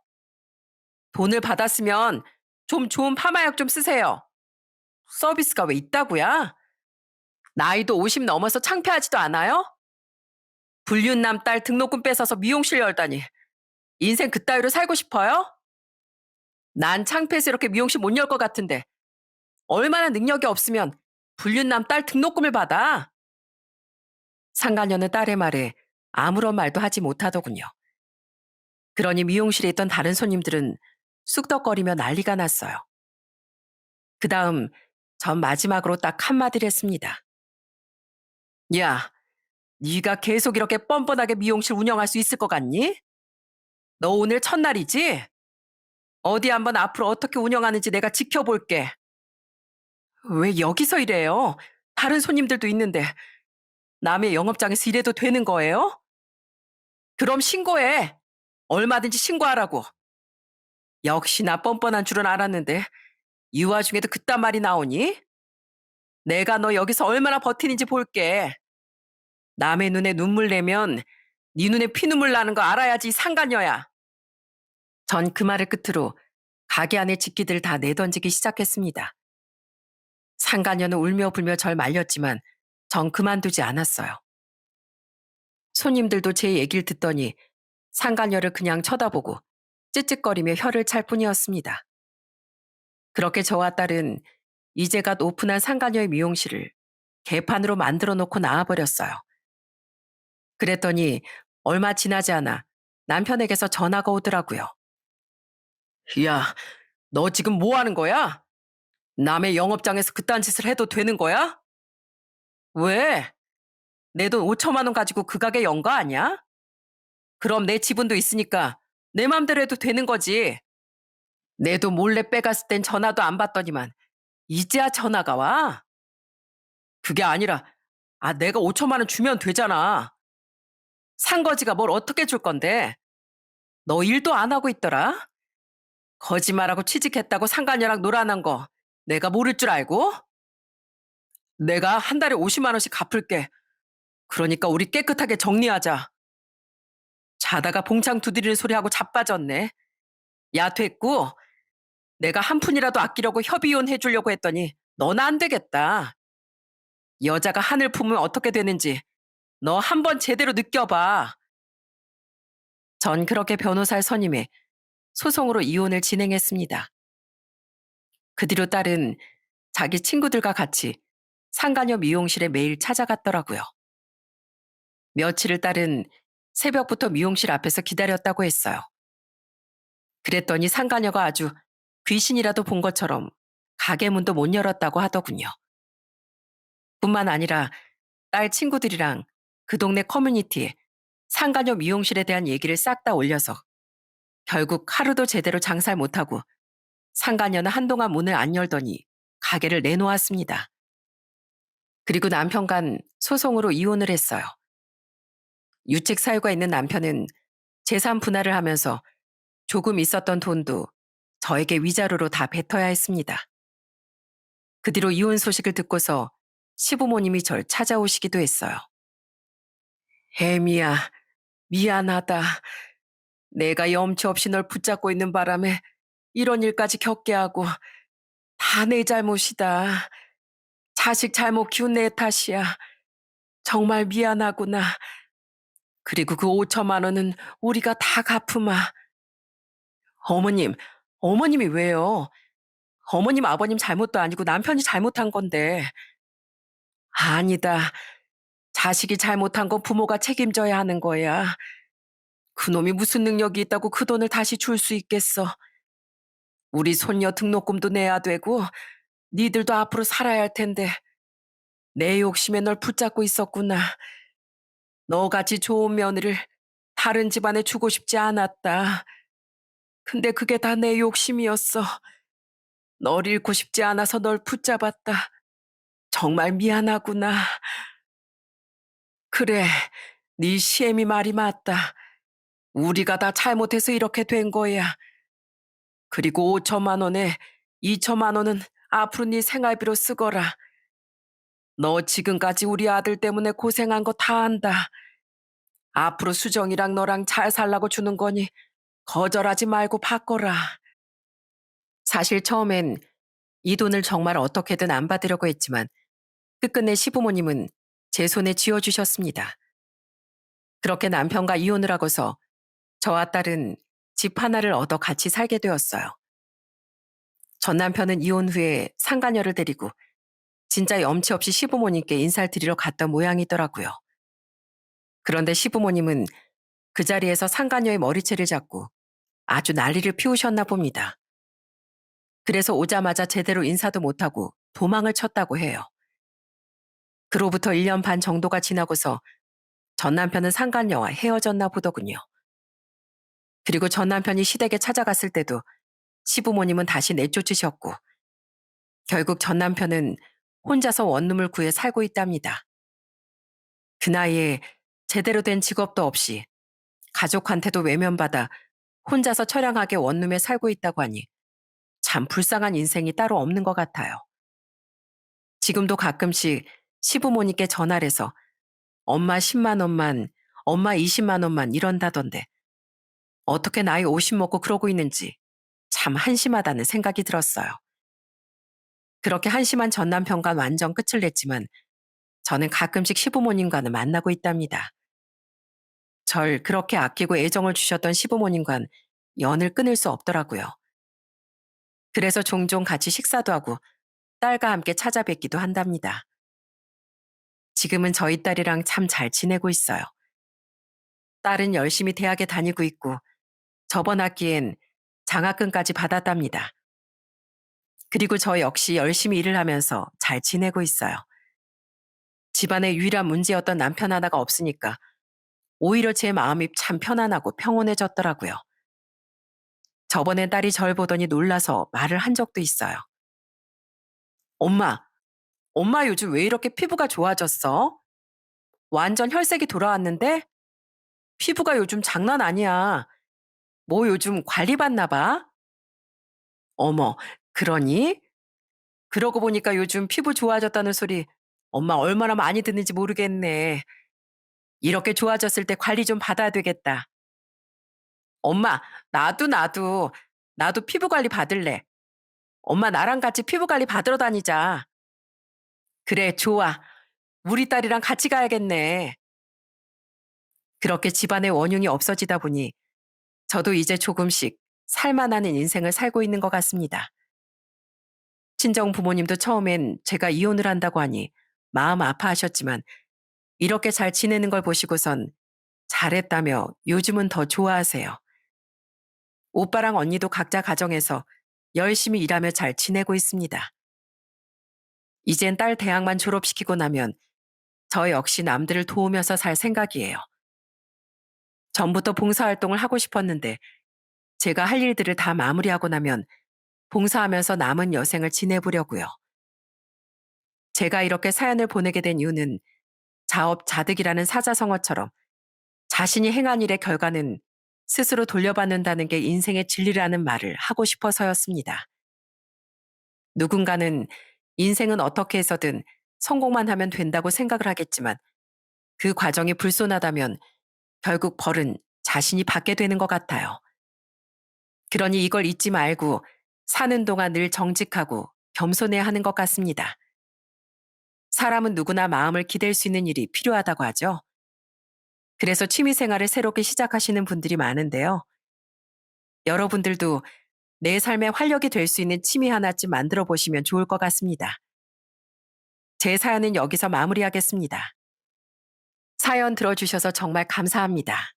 돈을 받았으면 좀 좋은 파마약 좀 쓰세요. 서비스가 왜 있다고야? 나이도 50 넘어서 창피하지도 않아요? 불륜남 딸 등록금 뺏어서 미용실 열다니. 인생 그따위로 살고 싶어요? 난 창피해서 이렇게 미용실 못 열 것 같은데 얼마나 능력이 없으면 불륜남 딸 등록금을 받아? 상간녀는 딸의 말에 아무런 말도 하지 못하더군요. 그러니 미용실에 있던 다른 손님들은 쑥덕거리며 난리가 났어요. 그 다음 전 마지막으로 딱 한마디를 했습니다. 야, 네가 계속 이렇게 뻔뻔하게 미용실 운영할 수 있을 것 같니? 너 오늘 첫날이지? 어디 한번 앞으로 어떻게 운영하는지 내가 지켜볼게. 왜 여기서 이래요? 다른 손님들도 있는데 남의 영업장에서 이래도 되는 거예요? 그럼 신고해. 얼마든지 신고하라고. 역시나 뻔뻔한 줄은 알았는데 이 와중에도 그딴 말이 나오니? 내가 너 여기서 얼마나 버티는지 볼게. 남의 눈에 눈물 내면 네 눈에 피눈물 나는 거 알아야지 상간녀야. 전 그 말을 끝으로 가게 안에 집기들을 다 내던지기 시작했습니다. 상간녀는 울며 불며 절 말렸지만 전 그만두지 않았어요. 손님들도 제 얘기를 듣더니 상간녀를 그냥 쳐다보고 찌찌거리며 혀를 찰 뿐이었습니다. 그렇게 저와 딸은 이제 갓 오픈한 상간녀의 미용실을 개판으로 만들어 놓고 나와버렸어요. 그랬더니 얼마 지나지 않아 남편에게서 전화가 오더라고요. 야, 너 지금 뭐 하는 거야? 남의 영업장에서 그딴 짓을 해도 되는 거야? 왜? 내 돈 5천만 원 가지고 그 가게 연 거 아니야? 그럼 내 지분도 있으니까 내 맘대로 해도 되는 거지. 내 돈 몰래 빼갔을 땐 전화도 안 받더니만 이제야 전화가 와? 그게 아니라 내가 5천만 원 주면 되잖아. 산거지가 뭘 어떻게 줄 건데? 너 일도 안 하고 있더라? 거짓말하고 취직했다고 상간녀랑 놀아난 거 내가 모를 줄 알고? 내가 한 달에 50만 원씩 갚을게. 그러니까 우리 깨끗하게 정리하자. 자다가 봉창 두드리는 소리하고 자빠졌네. 야, 됐고. 내가 한 푼이라도 아끼려고 협의혼 해주려고 했더니 넌 안 되겠다. 여자가 한을 품으면 어떻게 되는지 너 한번 제대로 느껴봐. 전 그렇게 변호사를 선임해 소송으로 이혼을 진행했습니다. 그 뒤로 딸은 자기 친구들과 같이 상간녀 미용실에 매일 찾아갔더라고요. 며칠을 딸은 새벽부터 미용실 앞에서 기다렸다고 했어요. 그랬더니 상간녀가 아주 귀신이라도 본 것처럼 가게 문도 못 열었다고 하더군요. 뿐만 아니라 딸 친구들이랑 그 동네 커뮤니티에 상간녀 미용실에 대한 얘기를 싹 다 올려서 결국 하루도 제대로 장사를 못하고 상간녀는 한동안 문을 안 열더니 가게를 내놓았습니다. 그리고 남편간 소송으로 이혼을 했어요. 유책 사유가 있는 남편은 재산 분할을 하면서 조금 있었던 돈도 저에게 위자료로 다 뱉어야 했습니다. 그 뒤로 이혼 소식을 듣고서 시부모님이 절 찾아오시기도 했어요. 혜미야, 미안하다. 내가 염치 없이 널 붙잡고 있는 바람에 이런 일까지 겪게 하고 다 내 잘못이다. 자식 잘못 키운 내 탓이야. 정말 미안하구나. 그리고 그 5천만 원은 우리가 다 갚으마. 어머님, 어머님이 왜요? 어머님, 아버님 잘못도 아니고 남편이 잘못한 건데. 아니다. 자식이 잘못한 건 부모가 책임져야 하는 거야. 그놈이 무슨 능력이 있다고 그 돈을 다시 줄 수 있겠어. 우리 손녀 등록금도 내야 되고 니들도 앞으로 살아야 할 텐데 내 욕심에 널 붙잡고 있었구나. 너같이 좋은 며느리를 다른 집안에 주고 싶지 않았다. 근데 그게 다 내 욕심이었어. 널 잃고 싶지 않아서 널 붙잡았다. 정말 미안하구나. 그래, 네 시애미 말이 맞다. 우리가 다 잘못해서 이렇게 된 거야. 그리고 5천만 원에 2천만 원은 앞으로 네 생활비로 쓰거라. 너 지금까지 우리 아들 때문에 고생한 거 다 안다. 앞으로 수정이랑 너랑 잘 살라고 주는 거니 거절하지 말고 바꿔라. 사실 처음엔 이 돈을 정말 어떻게든 안 받으려고 했지만 끝끝내 시부모님은 제 손에 쥐어주셨습니다. 그렇게 남편과 이혼을 하고서 저와 딸은 집 하나를 얻어 같이 살게 되었어요. 전 남편은 이혼 후에 상간녀를 데리고 진짜 염치 없이 시부모님께 인사를 드리러 갔던 모양이더라고요. 그런데 시부모님은 그 자리에서 상간녀의 머리채를 잡고 아주 난리를 피우셨나 봅니다. 그래서 오자마자 제대로 인사도 못하고 도망을 쳤다고 해요. 그로부터 1년 반 정도가 지나고서 전 남편은 상간녀와 헤어졌나 보더군요. 그리고 전 남편이 시댁에 찾아갔을 때도 시부모님은 다시 내쫓으셨고 결국 전 남편은 혼자서 원룸을 구해 살고 있답니다. 그 나이에 제대로 된 직업도 없이 가족한테도 외면받아 혼자서 처량하게 원룸에 살고 있다고 하니 참 불쌍한 인생이 따로 없는 것 같아요. 지금도 가끔씩 시부모님께 전화를 해서 엄마 10만 원만, 엄마 20만 원만 이런다던데 어떻게 나이 50 먹고 그러고 있는지 참 한심하다는 생각이 들었어요. 그렇게 한심한 전 남편과 완전 끝을 냈지만 저는 가끔씩 시부모님과는 만나고 있답니다. 절 그렇게 아끼고 애정을 주셨던 시부모님과는 연을 끊을 수 없더라고요. 그래서 종종 같이 식사도 하고 딸과 함께 찾아뵙기도 한답니다. 지금은 저희 딸이랑 참 잘 지내고 있어요. 딸은 열심히 대학에 다니고 있고 저번 학기엔 장학금까지 받았답니다. 그리고 저 역시 열심히 일을 하면서 잘 지내고 있어요. 집안의 유일한 문제였던 남편 하나가 없으니까 오히려 제 마음이 참 편안하고 평온해졌더라고요. 저번엔 딸이 절 보더니 놀라서 말을 한 적도 있어요. 엄마, 엄마 요즘 왜 이렇게 피부가 좋아졌어? 완전 혈색이 돌아왔는데? 피부가 요즘 장난 아니야. 뭐 요즘 관리 받나 봐? 어머, 그러니? 그러고 보니까 요즘 피부 좋아졌다는 소리 엄마 얼마나 많이 듣는지 모르겠네. 이렇게 좋아졌을 때 관리 좀 받아야 되겠다. 엄마, 나도 피부 관리 받을래. 엄마 나랑 같이 피부 관리 받으러 다니자. 그래, 좋아. 우리 딸이랑 같이 가야겠네. 그렇게 집안의 원흉이 없어지다 보니 저도 이제 조금씩 살만하는 인생을 살고 있는 것 같습니다. 친정 부모님도 처음엔 제가 이혼을 한다고 하니 마음 아파하셨지만 이렇게 잘 지내는 걸 보시고선 잘했다며 요즘은 더 좋아하세요. 오빠랑 언니도 각자 가정에서 열심히 일하며 잘 지내고 있습니다. 이젠 딸 대학만 졸업시키고 나면 저 역시 남들을 도우면서 살 생각이에요. 전부터 봉사활동을 하고 싶었는데 제가 할 일들을 다 마무리하고 나면 봉사하면서 남은 여생을 지내보려고요. 제가 이렇게 사연을 보내게 된 이유는 자업자득이라는 사자성어처럼 자신이 행한 일의 결과는 스스로 돌려받는다는 게 인생의 진리라는 말을 하고 싶어서였습니다. 누군가는 인생은 어떻게 해서든 성공만 하면 된다고 생각을 하겠지만 그 과정이 불손하다면 결국 벌은 자신이 받게 되는 것 같아요. 그러니 이걸 잊지 말고 사는 동안 늘 정직하고 겸손해야 하는 것 같습니다. 사람은 누구나 마음을 기댈 수 있는 일이 필요하다고 하죠. 그래서 취미 생활을 새롭게 시작하시는 분들이 많은데요. 여러분들도 내 삶의 활력이 될 수 있는 취미 하나쯤 만들어 보시면 좋을 것 같습니다. 제 사연은 여기서 마무리하겠습니다. 사연 들어주셔서 정말 감사합니다.